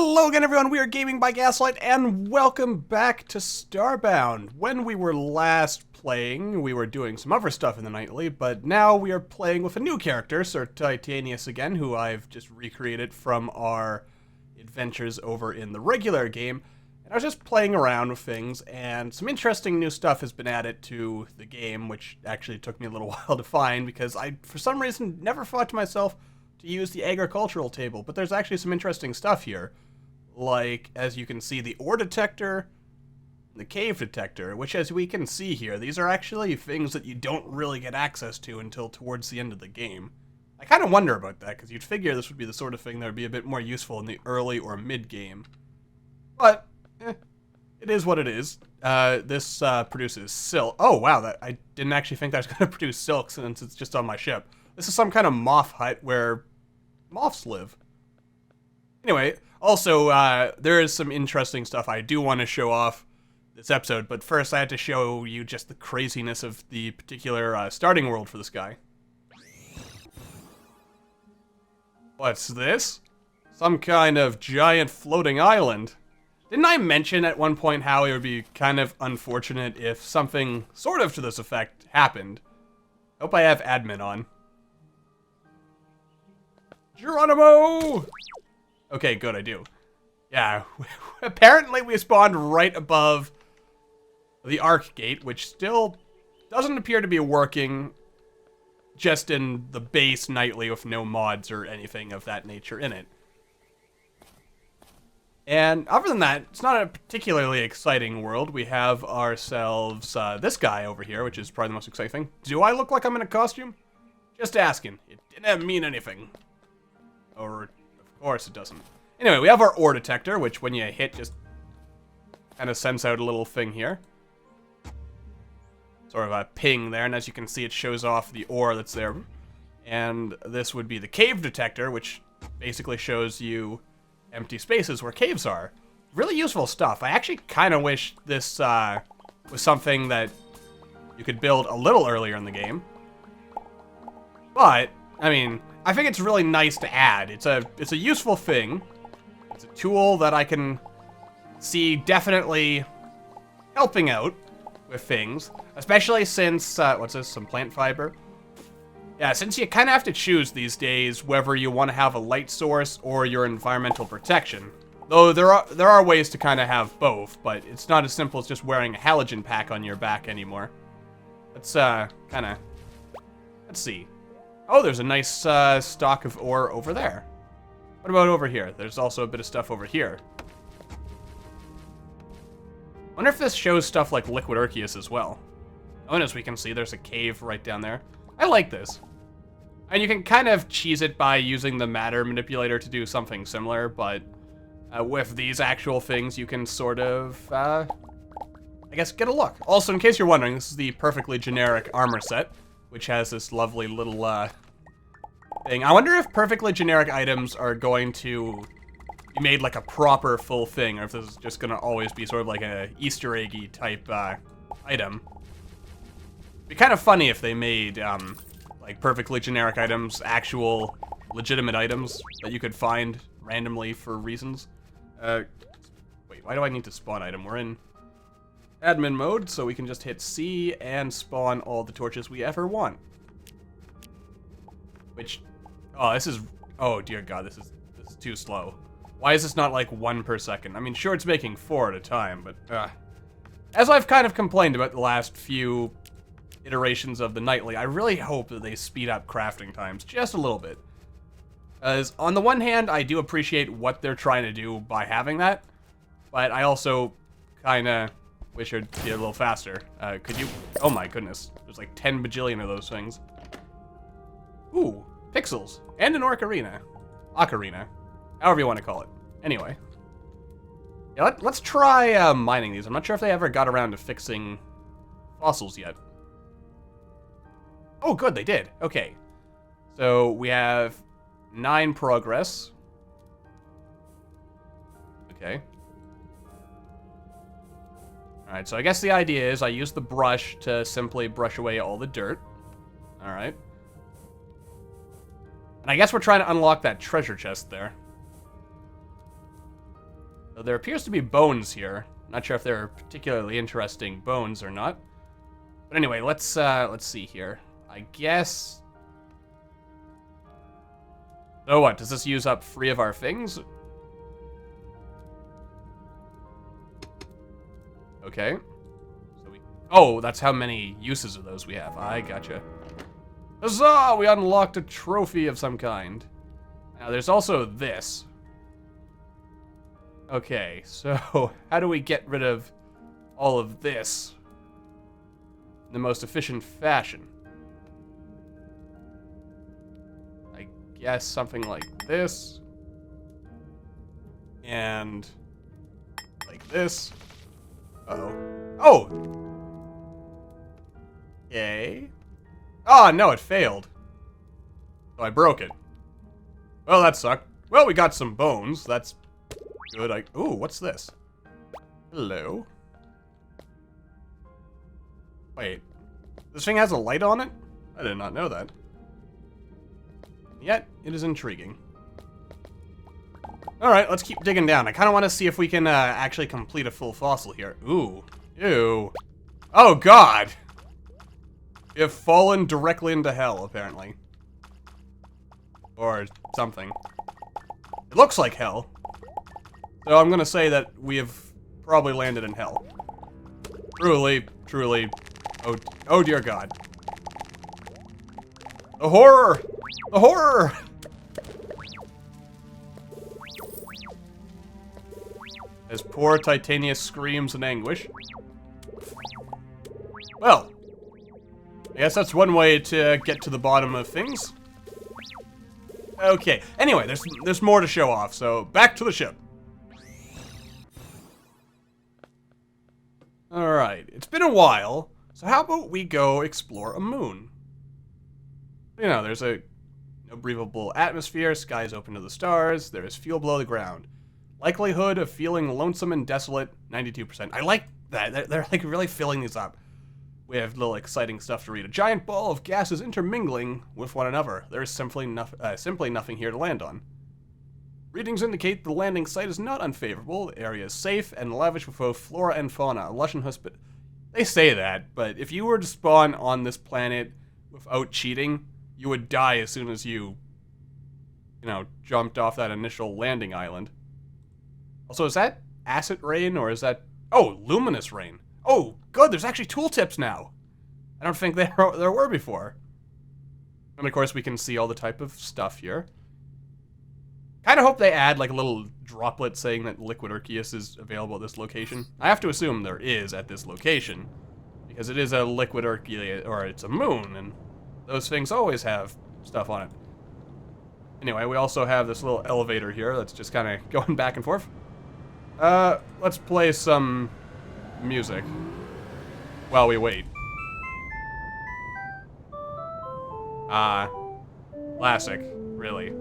Hello again, everyone. We are Gaming by Gaslight, and welcome back to Starbound. When we were last playing, we were doing some other stuff in the nightly, but now we are playing with a new character, Sir Titanius again, who I've just recreated from our adventures over in the regular game. And I was just playing around with things, and some interesting new stuff has been added to the game, which actually took me a little while to find, because I, for some reason, never thought to myself to use the agricultural table, but there's actually some interesting stuff here. Like, as you can see, the ore detector, the cave detector, which as we can see here, these are actually things that you don't really get access to until towards the end of the game. I kind of wonder about that, because you'd figure this would be the sort of thing that would be a bit more useful in the early or mid-game. But, it is what it is. This produces silk. Oh, wow, I didn't actually think that was going to produce silk since it's just on my ship. This is some kind of moth hut where moths live. Anyway, also, there is some interesting stuff I do want to show off this episode, but first I had to show you just the craziness of the particular starting world for this guy. What's this? Some kind of giant floating island. Didn't I mention at one point how it would be kind of unfortunate if something sort of to this effect happened? Hope I have admin on. Geronimo! Okay, good, I do. Yeah, apparently we spawned right above the Arc Gate, which still doesn't appear to be working just in the base nightly with no mods or anything of that nature in it. And other than that, it's not a particularly exciting world. We have ourselves this guy over here, which is probably the most exciting thing. Do I look like I'm in a costume? Just asking. It didn't mean anything. Or, of course it doesn't. Anyway, we have our ore detector, which when you hit, just kind of sends out a little thing here. Sort of a ping there, and as you can see, it shows off the ore that's there. And this would be the cave detector, which basically shows you empty spaces where caves are. Really useful stuff. I actually kind of wish this was something that you could build a little earlier in the game. But, I mean, I think it's really nice to add. It's a useful thing. It's a tool that I can see definitely helping out with things, especially since what's this? Some plant fiber. Yeah, since you kind of have to choose these days whether you want to have a light source or your environmental protection. Though there are ways to kind of have both, but it's not as simple as just wearing a halogen pack on your back anymore. Let's let's see. Oh, there's a nice stock of ore over there. What about over here? There's also a bit of stuff over here. Wonder if this shows stuff like liquid erchius as well. Oh, and as we can see, there's a cave right down there. I like this. And you can kind of cheese it by using the matter manipulator to do something similar, but with these actual things, you can sort of, I guess, get a look. Also, in case you're wondering, this is the perfectly generic armor set, which has this lovely little thing. I wonder if perfectly generic items are going to be made like a proper full thing, or if this is just going to always be sort of like a Easter eggy type item. It'd be kind of funny if they made like perfectly generic items actual legitimate items that you could find randomly for reasons. Wait, why do I need to spawn item? We're in admin mode, so we can just hit C and spawn all the torches we ever want. Which, oh, this is, oh dear God, this is too slow. Why is this not like 1 per second? I mean, sure, it's making 4 at a time, but as I've kind of complained about the last few iterations of the nightly, I really hope that they speed up crafting times just a little bit. As on the one hand, I do appreciate what they're trying to do by having that, but I also kind of wish it would be a little faster. Could you? Oh my goodness. There's like 10 bajillion of those things. Ooh, pixels. And an ocarina. Ocarina. However you want to call it. Anyway. Yeah, let's try mining these. I'm not sure if they ever got around to fixing fossils yet. Oh, good, they did. Okay. So we have 9 progress. Okay. Alright, so I guess the idea is I use the brush to simply brush away all the dirt. Alright. And I guess we're trying to unlock that treasure chest there. So there appears to be bones here. Not sure if they're particularly interesting bones or not. But anyway, let's see here. I guess... Oh, what? Does this use up 3 of our things? Okay. So oh, that's how many uses of those we have. I gotcha. Huzzah! We unlocked a trophy of some kind. Now, there's also this. Okay, so how do we get rid of all of this in the most efficient fashion? I guess something like this. And like this. Uh-oh. Oh! Okay. Oh, no, it failed. So I broke it. Well, that sucked. Well, we got some bones. That's good. Ooh, what's this? Hello? Wait. This thing has a light on it? I did not know that. Yet, it is intriguing. Alright, let's keep digging down. I kind of want to see if we can actually complete a full fossil here. Ooh. Ew. Oh, God! We have fallen directly into hell, apparently. Or something. It looks like hell. So I'm gonna say that we have probably landed in hell. Truly, truly. Oh dear God. The horror! The horror! As poor Titanius screams in anguish. Well, I guess that's one way to get to the bottom of things. Okay, anyway, there's more to show off, so back to the ship. Alright, it's been a while, so how about we go explore a moon? You know, there's no breathable atmosphere, skies open to the stars, there is fuel below the ground. Likelihood of feeling lonesome and desolate, 92%. I like that, they're like really filling these up. We have little exciting stuff to read. A giant ball of gases intermingling with one another. There is simply nothing here to land on. Readings indicate the landing site is not unfavorable. The area is safe and lavish with both flora and fauna. Lush and They say that, but if you were to spawn on this planet without cheating, you would die as soon as you jumped off that initial landing island. Also, is that acid rain or is that... Oh, luminous rain. Oh, good, there's actually tooltips now. I don't think there were before. And of course, we can see all the type of stuff here. Kind of hope they add like a little droplet saying that liquid erchius is available at this location. I have to assume there is at this location, because it is a liquid erchius, or it's a moon, and those things always have stuff on it. Anyway, we also have this little elevator here that's just kind of going back and forth. Let's play some music while we wait. Classic, really.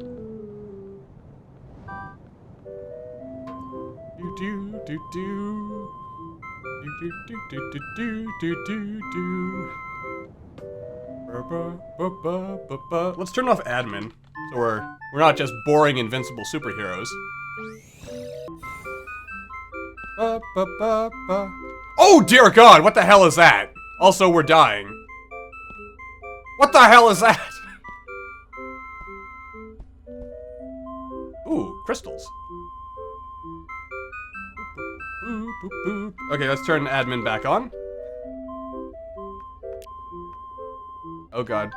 Do do do do do do do do do do do. Let's turn off admin, so we're not just boring invincible superheroes. Oh dear God! What the hell is that? Also, we're dying. What the hell is that? Ooh, crystals. Okay, let's turn admin back on. Oh God.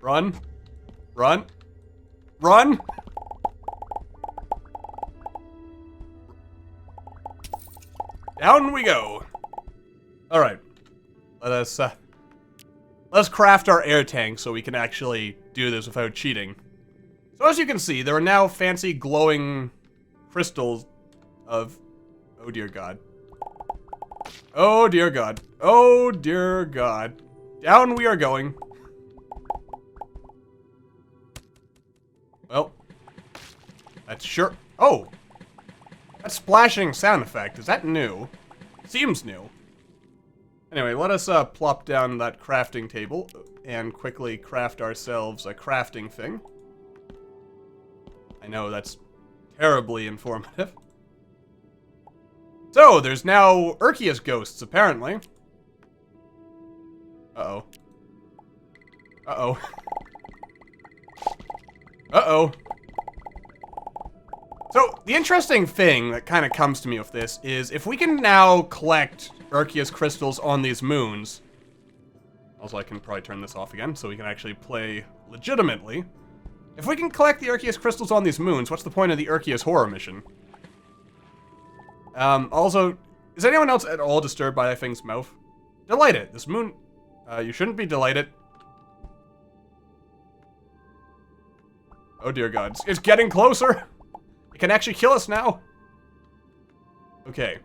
Run. Run. Run! Down we go. Alright. Let's craft our air tank so we can actually do this without cheating. So as you can see, there are now fancy glowing crystals of... Oh dear God. Oh dear God. Oh dear God. Down we are going. Well. That's sure... Oh! That splashing sound effect, is that new? Seems new. Anyway, let us plop down that crafting table and quickly craft ourselves a crafting thing. I know that's terribly informative. So, there's now erchius ghosts, apparently. Uh-oh. Uh-oh. Uh-oh. So, the interesting thing that kind of comes to me with this is if we can now collect erchius crystals on these moons... Also, I can probably turn this off again so we can actually play legitimately. If we can collect the erchius crystals on these moons, what's the point of the erchius horror mission? Also, is anyone else at all disturbed by that thing's mouth? Delight it. This moon... you shouldn't be delighted. Oh dear God. It's getting closer! It can actually kill us now! Okay.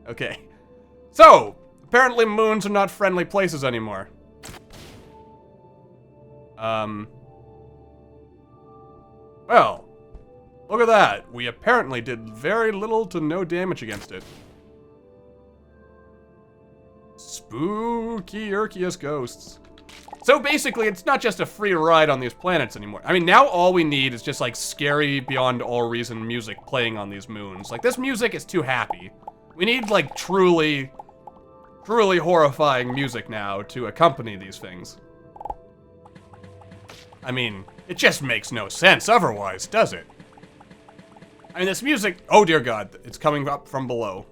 Okay. So, apparently moons are not friendly places anymore. Well, look at that. We apparently did very little to no damage against it. Spooky erchius ghosts. So basically, it's not just a free ride on these planets anymore. I mean, now all we need is just like scary beyond all reason music playing on these moons. Like, this music is too happy. We need like truly horrifying music now to accompany these things. I mean, it just makes no sense otherwise, does it? I mean, this music... Oh, dear God. It's coming up from below.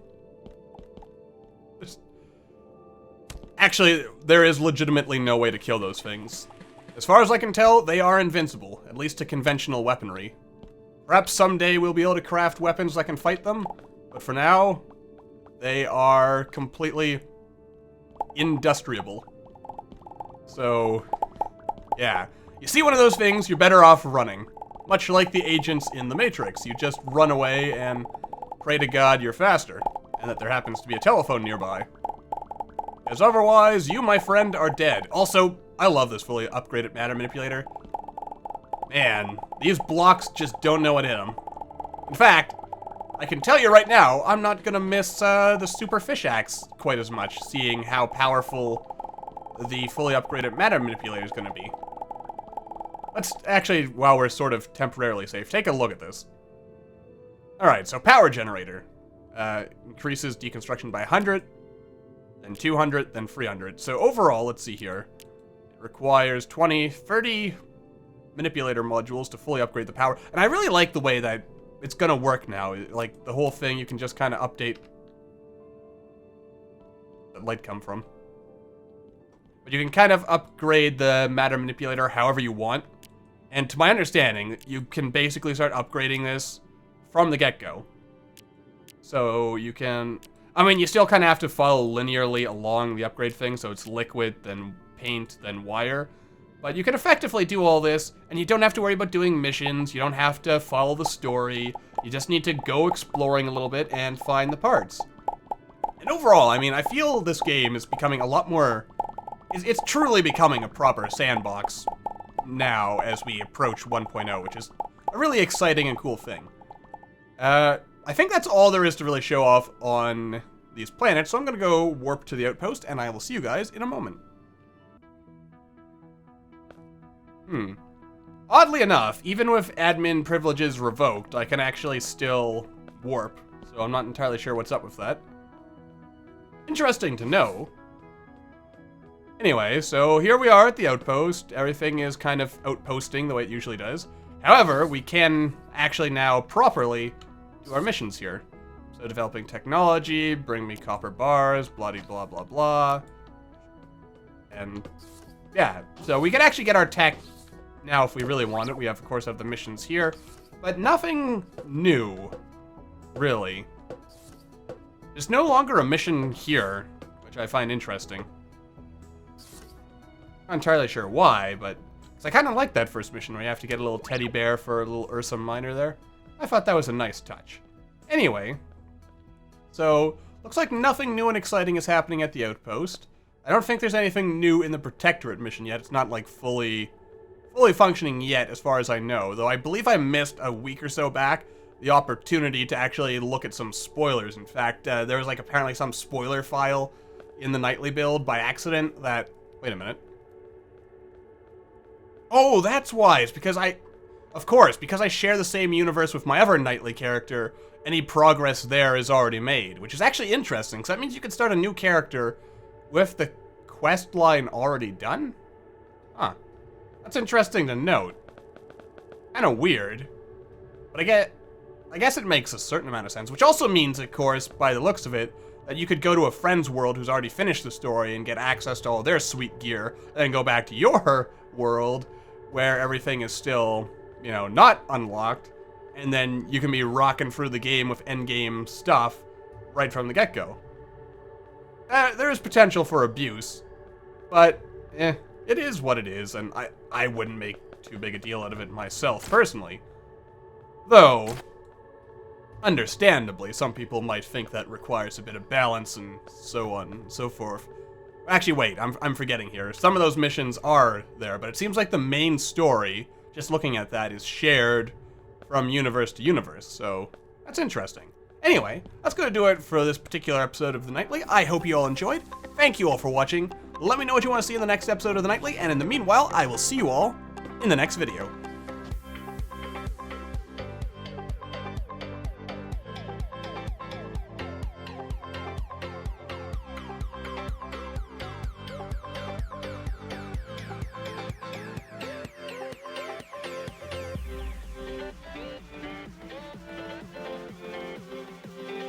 Actually, there is legitimately no way to kill those things. As far as I can tell, they are invincible, at least to conventional weaponry. Perhaps someday we'll be able to craft weapons that can fight them, but for now, they are completely industriable. So, yeah. You see one of those things, you're better off running. Much like the agents in the Matrix. You just run away and pray to God you're faster, and that there happens to be a telephone nearby. As otherwise, you, my friend, are dead. Also, I love this fully upgraded matter manipulator. Man, these blocks just don't know what hit them. In fact, I can tell you right now, I'm not gonna miss the super fish axe quite as much, seeing how powerful the fully upgraded matter manipulator is gonna be. Let's actually, while we're sort of temporarily safe, take a look at this. Alright, so power generator. Increases deconstruction by 100, then 200, then 300. So overall, let's see here. It requires 30 manipulator modules to fully upgrade the power. And I really like the way that it's gonna work now. Like, the whole thing, you can just kind of update where the light come from. But you can kind of upgrade the matter manipulator however you want. And to my understanding, you can basically start upgrading this from the get-go. So you can... I mean, you still kind of have to follow linearly along the upgrade thing, so it's liquid, then paint, then wire. But you can effectively do all this, and you don't have to worry about doing missions, you don't have to follow the story, you just need to go exploring a little bit and find the parts. And overall, I mean, I feel this game is becoming a lot more... It's truly becoming a proper sandbox now as we approach 1.0, which is a really exciting and cool thing. I think that's all there is to really show off on these planets, so I'm gonna go warp to the Outpost, and I will see you guys in a moment. Oddly enough, even with admin privileges revoked, I can actually still warp, so I'm not entirely sure what's up with that. Interesting to know. Anyway, so here we are at the Outpost. Everything is kind of outposting the way it usually does. However, we can actually now properly do our missions here. So developing technology, bring me copper bars, blah blah blah blah. And yeah, so we can actually get our tech now if we really want it. We have, of course, have the missions here, but nothing new, really. There's no longer a mission here, which I find interesting. Not entirely sure why, but I kind of like that first mission where you have to get a little teddy bear for a little Ursa Minor there. I thought that was a nice touch. Anyway, so looks like nothing new and exciting is happening at the Outpost. I don't think there's anything new in the Protectorate mission yet. It's not like fully functioning yet, as far as I know. Though I believe I missed a week or so back the opportunity to actually look at some spoilers. In fact, there was like apparently some spoiler file in the nightly build by accident that... Wait a minute. Oh, that's why. It's because Of course, because I share the same universe with my other Nightly character, any progress there is already made, which is actually interesting, because that means you can start a new character with the quest line already done? Huh. That's interesting to note. Kinda weird. But I guess it makes a certain amount of sense, which also means, of course, by the looks of it, that you could go to a friend's world who's already finished the story and get access to all their sweet gear, and then go back to your world, where everything is still, you know, not unlocked, and then you can be rocking through the game with endgame stuff right from the get-go. There is potential for abuse, but, it is what it is, and I wouldn't make too big a deal out of it myself, personally. Though, understandably, some people might think that requires a bit of balance and so on and so forth. Actually, wait, I'm forgetting here. Some of those missions are there, but it seems like the main story, just looking at that, is shared from universe to universe, so that's interesting. Anyway, that's going to do it for this particular episode of The Nightly. I hope you all enjoyed. Thank you all for watching. Let me know what you want to see in the next episode of The Nightly, and in the meanwhile, I will see you all in the next video.